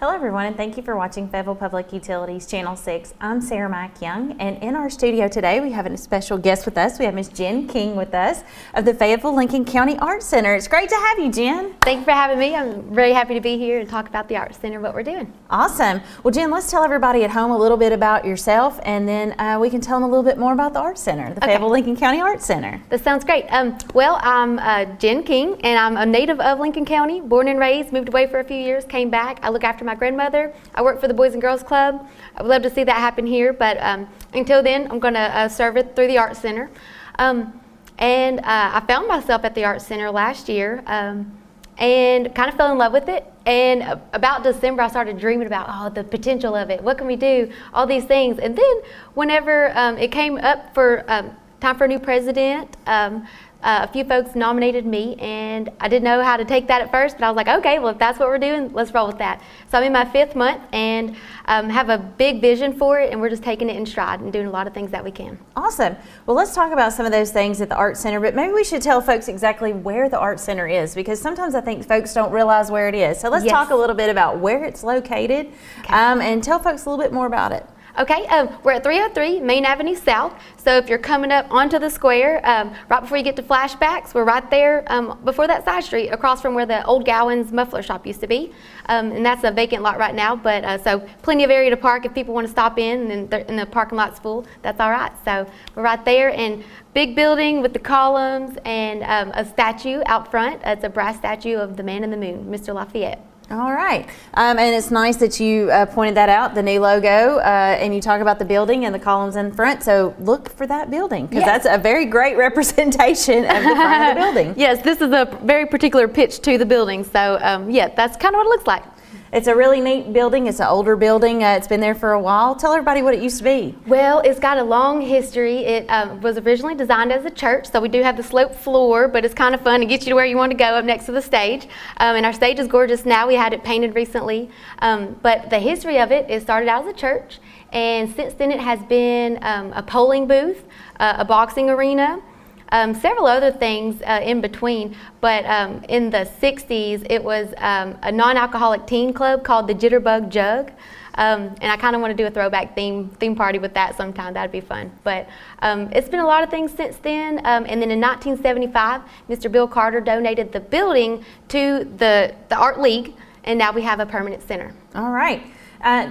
Hello everyone, and thank you for watching Fayetteville Public Utilities Channel 6. I'm Sarah Mike Young, and in our studio today we have a special guest with us. We have Miss Jen King with us of the Fayetteville Lincoln County Art Center. It's great to have you, Jen. Thank you for having me. I'm very happy to be here and talk about the Art Center, what we're doing. Awesome. Well, Jen, let's tell everybody at home a little bit about yourself, and then we can tell them a little bit more about the Art Center, the Fayetteville Lincoln County Art Center. That sounds great. Well, I'm Jen King, and I'm a native of Lincoln County, born and raised, moved away for a few years, came back. I look after my grandmother. I work for the Boys and Girls Club. I would love to see that happen here, but until then, I'm going to serve it through the Art Center. I found myself at the Art Center last year and kind of fell in love with it. And about December, I started dreaming about, the potential of it. What can we do? All these things. And then whenever it came up for time for a new president, a few folks nominated me, and I didn't know how to take that at first, but I was like, okay, well, if that's what we're doing, let's roll with that. So I'm in my 5th month and have a big vision for it, and we're just taking it in stride and doing a lot of things that we can. Awesome. Well, let's talk about some of those things at the Art Center, but maybe we should tell folks exactly where the Art Center is, because sometimes I think folks don't realize where it is. So let's talk a little bit about where it's located, and tell folks a little bit more about it. Okay, we're at 303 Main Avenue South, so if you're coming up onto the square, right before you get to Flashbacks, we're right there before that side street, across from where the old Gowan's muffler shop used to be, and that's a vacant lot right now, but so plenty of area to park if people want to stop in and the parking lot's full, that's all right. So we're right there, and big building with the columns and a statue out front. It's a brass statue of the man in the moon, Mr. Lafayette. All right, and it's nice that you pointed that out, the new logo, and you talk about the building and the columns in front, so look for that building, because that's a very great representation of the front of the building. Yes, this is a very particular pitch to the building, so yeah, that's kind of what it looks like. It's a really neat building. It's an older building. It's been there for a while. Tell everybody what it used to be. Well, it's got a long history. It was originally designed as a church, so we do have the sloped floor, but it's kind of fun to get you to where you want to go up next to the stage. And our stage is gorgeous now. We had it painted recently. But the history of it started out as a church, and since then it has been a polling booth, a boxing arena, several other things in between, but in the 60s it was a non-alcoholic teen club called the Jitterbug Jug, and I kind of want to do a throwback theme party with that sometime. That'd be fun. But it's been a lot of things since then, and then in 1975 Mr. Bill Carter donated the building to the Art League, and now we have a permanent center. All right.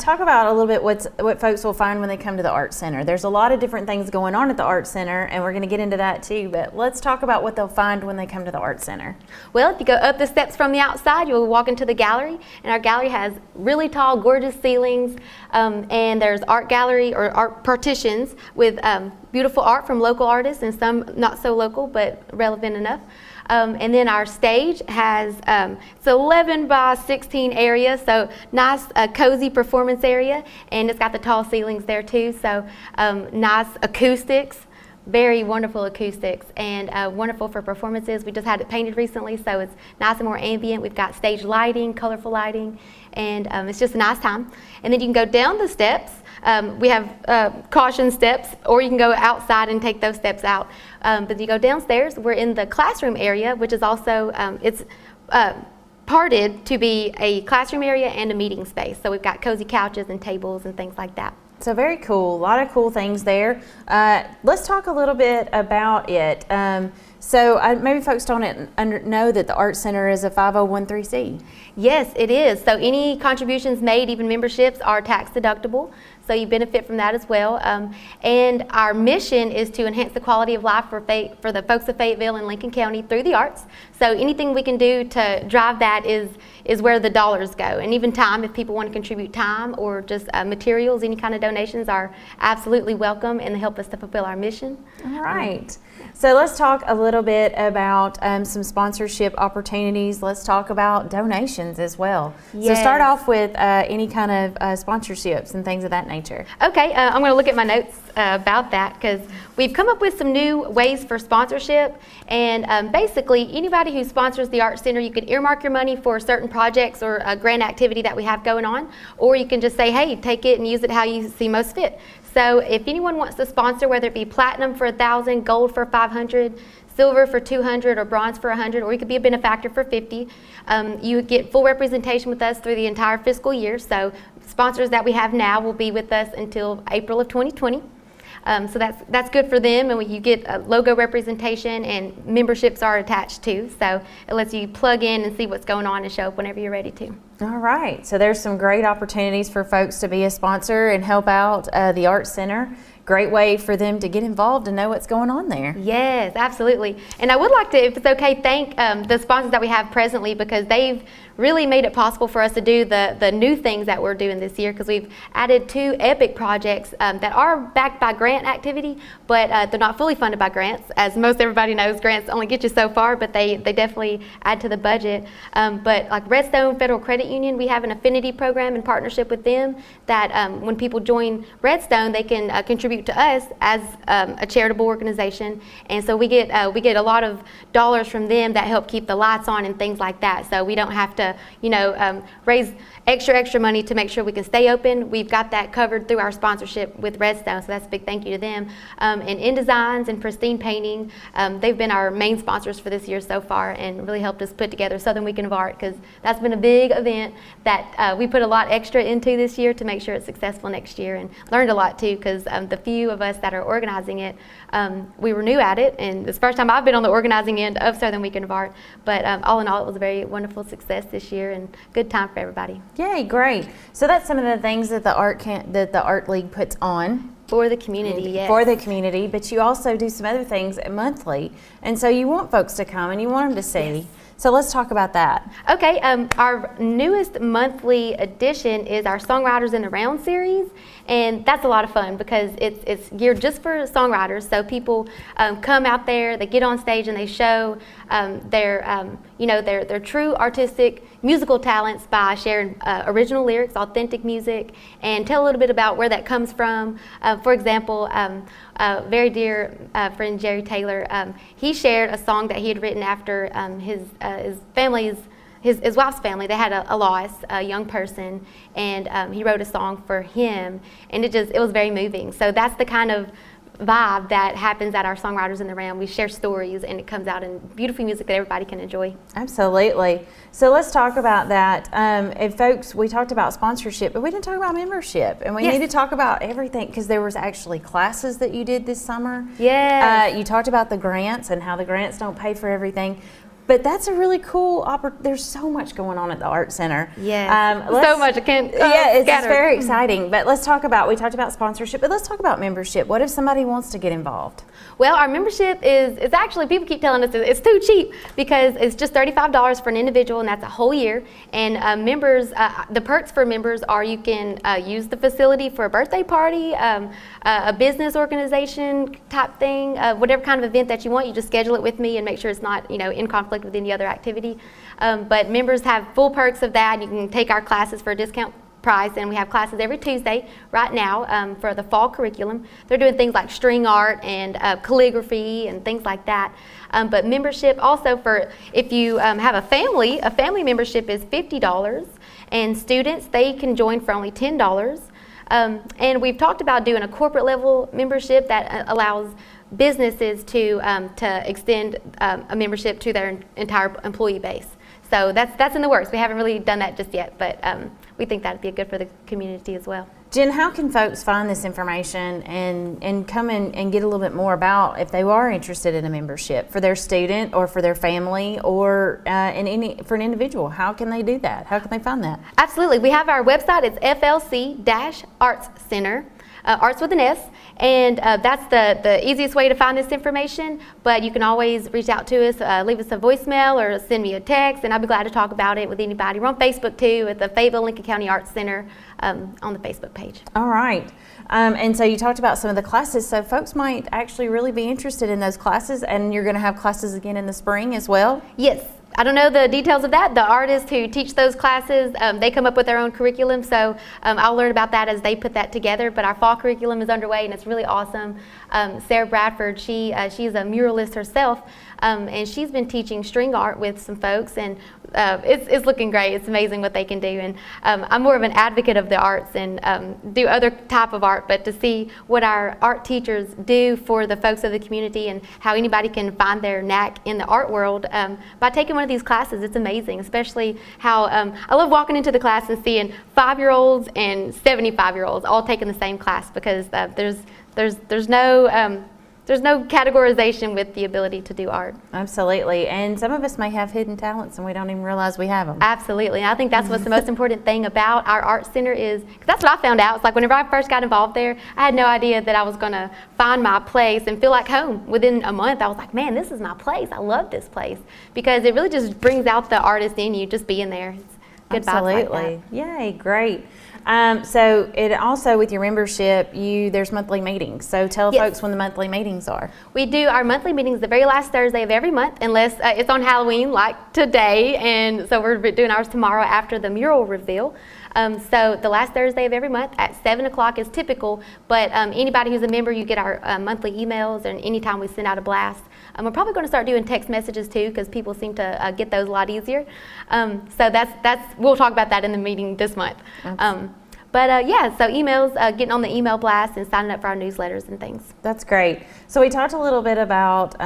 Talk about a little bit what folks will find when they come to the Art Center. There's a lot of different things going on at the Art Center, and we're going to get into that too, but let's talk about what they'll find when they come to the Art Center. Well, if you go up the steps from the outside, you'll walk into the gallery, and our gallery has really tall, gorgeous ceilings, and there's art gallery or art partitions with beautiful art from local artists and some not so local but relevant enough. And then our stage has, it's 11 by 16 area, so nice cozy performance area, and it's got the tall ceilings there too, so nice acoustics, very wonderful acoustics, and wonderful for performances. We just had it painted recently, so it's nice and more ambient. We've got stage lighting, colorful lighting, and it's just a nice time. And then you can go down the steps. We have caution steps, or you can go outside and take those steps out. But you go downstairs, we're in the classroom area, which is also, it's parted to be a classroom area and a meeting space. So we've got cozy couches and tables and things like that. So very cool, a lot of cool things there. Let's talk a little bit about it. So maybe folks don't know that the Art Center is a 501(c)(3). Yes, it is. So any contributions made, even memberships, are tax deductible. So you benefit from that as well. And our mission is to enhance the quality of life for the folks of Fayetteville and Lincoln County through the arts. So anything we can do to drive that is where the dollars go. And even time, if people want to contribute time or just materials, any kind of donations are absolutely welcome, and they help us to fulfill our mission. All right. So let's talk a little bit about some sponsorship opportunities. Let's talk about donations as well. Yes. So start off with any kind of sponsorships and things of that nature. Okay, I'm going to look at my notes about that, because we've come up with some new ways for sponsorship, and basically anybody who sponsors the Art Center, you can earmark your money for certain projects or a grant activity that we have going on, or you can just say, hey, take it and use it how you see most fit. So if anyone wants to sponsor, whether it be platinum for 1,000, gold for 500, silver for 200 or bronze for 100, or you could be a benefactor for 50. You get full representation with us through the entire fiscal year. So sponsors that we have now will be with us until April of 2020. So that's good for them, and you get a logo representation, and memberships are attached too. So it lets you plug in and see what's going on and show up whenever you're ready to. All right. So there's some great opportunities for folks to be a sponsor and help out the Art Center. Great way for them to get involved and know what's going on there. Yes, absolutely. And I would like to, if it's okay, thank the sponsors that we have presently, because they've really made it possible for us to do the new things that we're doing this year, because we've added 2 epic projects that are backed by grant activity, but they're not fully funded by grants. As most everybody knows, grants only get you so far, but they definitely add to the budget. But like Redstone Federal Credit Union, we have an affinity program in partnership with them that when people join Redstone, they can contribute to us as a charitable organization, and so we get a lot of dollars from them that help keep the lights on and things like that. So we don't have to, raise extra money to make sure we can stay open. We've got that covered through our sponsorship with Redstone, so that's a big thank you to them. And InDesigns and Pristine Painting, they've been our main sponsors for this year so far, and really helped us put together Southern Weekend of Art, because that's been a big event that we put a lot extra into this year to make sure it's successful next year, and learned a lot too, because the few of us that are organizing it, we were new at it, and it's the first time I've been on the organizing end of Southern Weekend of Art, but all in all, it was a very wonderful success this year, and good time for everybody. Yay, great. So that's some of the things that the Art League puts on. For the community, yes. For the community, but you also do some other things monthly, and so you want folks to come and you want them to see. Yes. So let's talk about that. Okay, our newest monthly edition is our Songwriters in the Round series, and that's a lot of fun because it's geared just for songwriters. So people come out there, they get on stage, and they show their true artistic musical talents by sharing original lyrics, authentic music, and tell a little bit about where that comes from. For example, very dear friend Jerry Taylor, he shared a song that he had written after his wife's family. They had a loss, a young person, and he wrote a song for him, and it was very moving. So that's the kind of vibe that happens at our Songwriters in the Round. We share stories, and it comes out in beautiful music that everybody can enjoy. Absolutely. So let's talk about that. And folks, we talked about sponsorship, but we didn't talk about membership, and we Yes. need to talk about everything, because there was actually classes that you did this summer. Yes. You talked about the grants and how the grants don't pay for everything. But that's a really cool there's so much going on at the Art Center. Yes, so much. I can't it's very exciting. But we talked about sponsorship, but let's talk about membership. What if somebody wants to get involved? Well, our membership is actually, people keep telling us it's too cheap, because it's just $35 for an individual, and that's a whole year. And members, the perks for members are you can use the facility for a birthday party, a business organization type thing, whatever kind of event that you want. You just schedule it with me and make sure it's not in conflict with any other activity. But members have full perks of that. You can take our classes for a discount price, and we have classes every Tuesday right now for the fall curriculum. They're doing things like string art and calligraphy and things like that. But membership also, for if you have a family membership is $50, and students, they can join for only $10. And we've talked about doing a corporate level membership that allows businesses to extend a membership to their entire employee base. So that's in the works. We haven't really done that just yet, but we think that'd be good for the community as well. Jen, how can folks find this information and come in and get a little bit more about if they are interested in a membership for their student or for their family or for an individual? How can they do that? How can they find that? Absolutely. We have our website. It's FLC-Arts Center. Arts with an S, and that's the easiest way to find this information, but you can always reach out to us, leave us a voicemail or send me a text, and I'll be glad to talk about it with anybody. We're on Facebook too at the Fayetteville Lincoln County Arts Center on the Facebook page. All right. And so you talked about some of the classes, so folks might actually really be interested in those classes, and you're going to have classes again in the spring as well? Yes. I don't know the details of that. The artists who teach those classes, they come up with their own curriculum, so I'll learn about that as they put that together. But our fall curriculum is underway, and it's really awesome. Sarah Bradford, she's a muralist herself, and she's been teaching string art with some folks, and it's looking great. It's amazing what they can do. And I'm more of an advocate of the arts and do other type of art, but to see what our art teachers do for the folks of the community and how anybody can find their knack in the art world by taking one of these classes, it's amazing. Especially how I love walking into the class and seeing 5-year-olds and 75-year-olds all taking the same class, because there's no categorization with the ability to do art. Absolutely. And some of us may have hidden talents and we don't even realize we have them. Absolutely. And I think that's what's the most important thing about our art center is, because that's what I found out. It's like whenever I first got involved there, I had no idea that I was going to find my place and feel like home. Within a month, I was like, man, this is my place. I love this place, because it really just brings out the artist in you just being there. It's good vibes like that. Yay, great. So it also, with your membership, there's monthly meetings. So tell folks when the monthly meetings are. We do our monthly meetings the very last Thursday of every month, unless it's on Halloween like today. And so we're doing ours tomorrow after the mural reveal. So the last Thursday of every month at 7 o'clock is typical, but anybody who's a member, you get our monthly emails, and anytime we send out a blast. We're probably going to start doing text messages too, because people seem to get those a lot easier. So we'll talk about that in the meeting this month. Yeah, so emails, getting on the email blast and signing up for our newsletters and things. That's great. So we talked a little bit about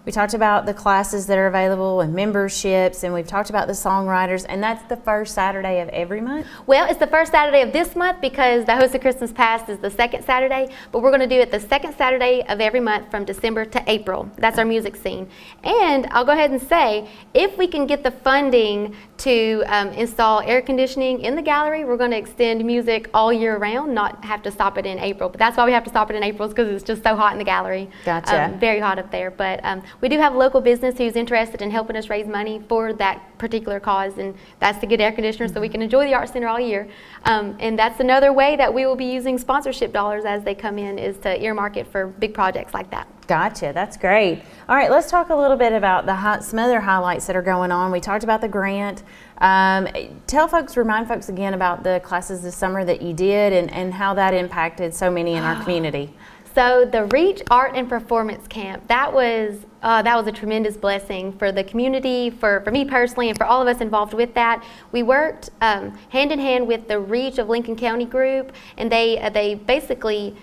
the classes that are available and memberships, and we've talked about the songwriters, and that's the first Saturday of every month? Well, it's the first Saturday of this month because the Host of Christmas Past is the second Saturday, but we're going to do it the second Saturday of every month from December to April. That's our music scene. And I'll go ahead and say, if we can get the funding to install air conditioning in the gallery, we're going to extend music all year round, not have to stop it in April. But that's why we have to stop it in April, because it's just so hot in the gallery. Gotcha. Very hot up there. But we do have a local business who's interested in helping us raise money for that particular cause, and that's to get air conditioners so we can enjoy the Art Center all year. And that's another way that we will be using sponsorship dollars as they come in, is to earmark it for big projects like that. Gotcha. That's great. All right, let's talk a little bit about some other highlights that are going on. We talked about the grant. Remind folks again about the classes this summer that you did and how that impacted so many in our community. So the Reach Art and Performance Camp, that was a tremendous blessing for the community, for me personally, and for all of us involved with that. We worked hand in hand with the Reach of Lincoln County group, and they basically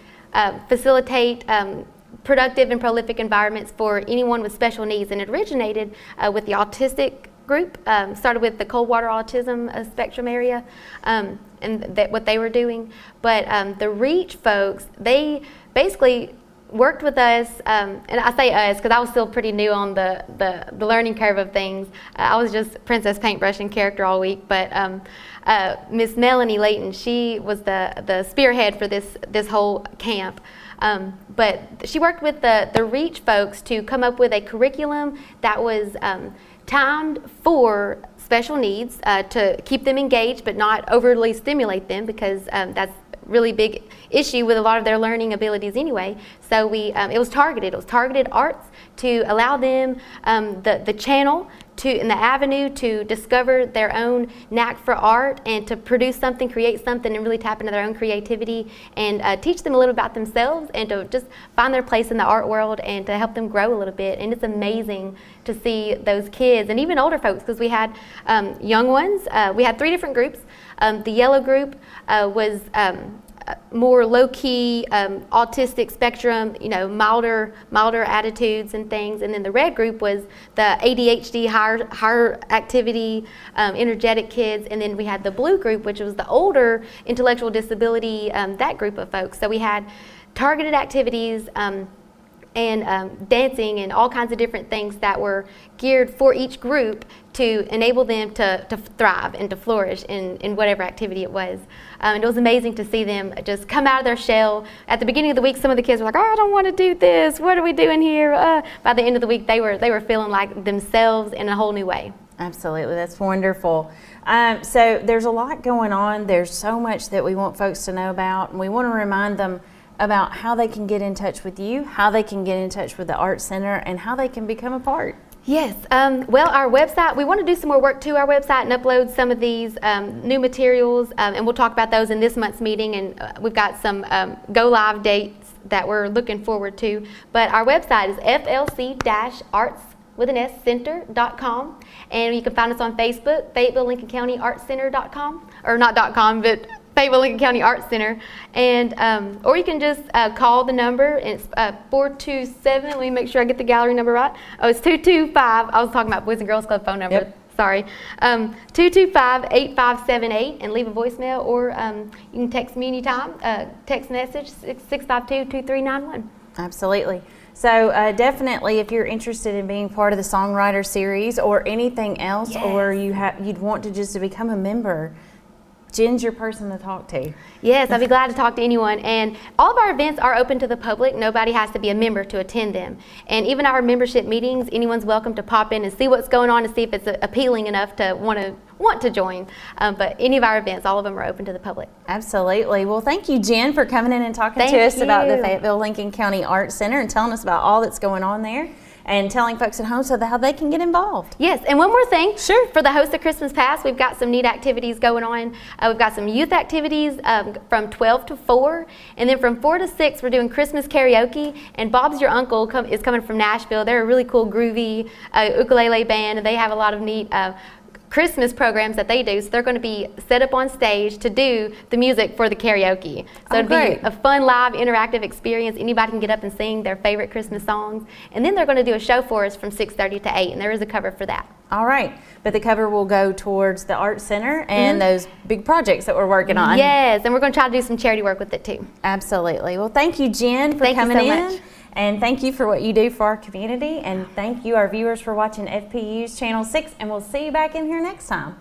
facilitate productive and prolific environments for anyone with special needs, and it originated with the autistic group. Started with the Coldwater Autism Spectrum area, and what they were doing. But the Reach folks, they basically worked with us, and I say us because I was still pretty new on the learning curve of things. I was just Princess Paintbrush and character all week, but Miss Melanie Layton, she was the spearhead for this whole camp. But she worked with the Reach folks to come up with a curriculum that was timed for special needs, to keep them engaged but not overly stimulate them, because that's really big issue with a lot of their learning abilities anyway. So it was targeted. It was targeted arts to allow them the channel and the avenue to discover their own knack for art and to produce something, create something, and really tap into their own creativity, and teach them a little about themselves, and to just find their place in the art world and to help them grow a little bit. And it's amazing to see those kids and even older folks, because we had young ones. We had 3 different groups. The yellow group was more low-key, autistic spectrum, milder attitudes and things. And then the red group was the ADHD, higher activity, energetic kids. And then we had the blue group, which was the older intellectual disability, that group of folks. So we had targeted activities, and dancing and all kinds of different things that were geared for each group to enable them to thrive and to flourish in whatever activity it was. And it was amazing to see them just come out of their shell. At the beginning of the week, some of the kids were like, "Oh, I don't want to do this. What are we doing here?" By the end of the week, they were feeling like themselves in a whole new way. Absolutely. That's wonderful. So there's a lot going on. There's so much that we want folks to know about, and we want to remind them about how they can get in touch with you, how they can get in touch with the Art Center, and how they can become a part. Yes. Well, our website, we want to do some more work to our website and upload some of these new materials, and we'll talk about those in this month's meeting, and we've got some go-live dates that we're looking forward to. But our website is flc-arts with an S, center.com. And you can find us on Facebook, Fayetteville Lincoln County Art Center.com, or not .com, but Fayetteville Lincoln County Art Center. And or you can just call the number, and it's 427. Let me make sure I get the gallery number right. Oh, it's 225. I was talking about Boys and Girls Club phone number. Yep. Sorry. 225-8578, and leave a voicemail, or you can text me anytime. Text message 652-2391. Absolutely. So definitely, if you're interested in being part of the Songwriter Series or anything else, Yes. or you'd want to just to become a member, Jen's your person to talk to. Yes, I'd be glad to talk to anyone. And all of our events are open to the public. Nobody has to be a member to attend them. And even our membership meetings, anyone's welcome to pop in and see what's going on, to see if it's appealing enough to want to join. But any of our events, all of them are open to the public. Absolutely. Well, thank you, Jen, for coming in and talking to us about the Fayetteville Lincoln County Art Center and telling us about all that's going on there, and telling folks at home how they can get involved. Yes, and one more thing. Sure. For the Host of Christmas Past, we've got some neat activities going on. We've got some youth activities from 12 to 4, and then from 4 to 6, we're doing Christmas karaoke, and Bob's Your Uncle is coming from Nashville. They're a really cool, groovy ukulele band, and they have a lot of neat Christmas programs that they do, so they're going to be set up on stage to do the music for the karaoke. So it'll be a fun, live, interactive experience. Anybody can get up and sing their favorite Christmas songs, and then they're going to do a show for us from 6:30 to 8, and there is a cover for that. All right, but the cover will go towards the Art Center and those big projects that we're working on. Yes, and we're going to try to do some charity work with it too. Absolutely. Well, thank you, Jen, for coming in. Much. And thank you for what you do for our community. And thank you, our viewers, for watching FPU's Channel 6. And we'll see you back in here next time.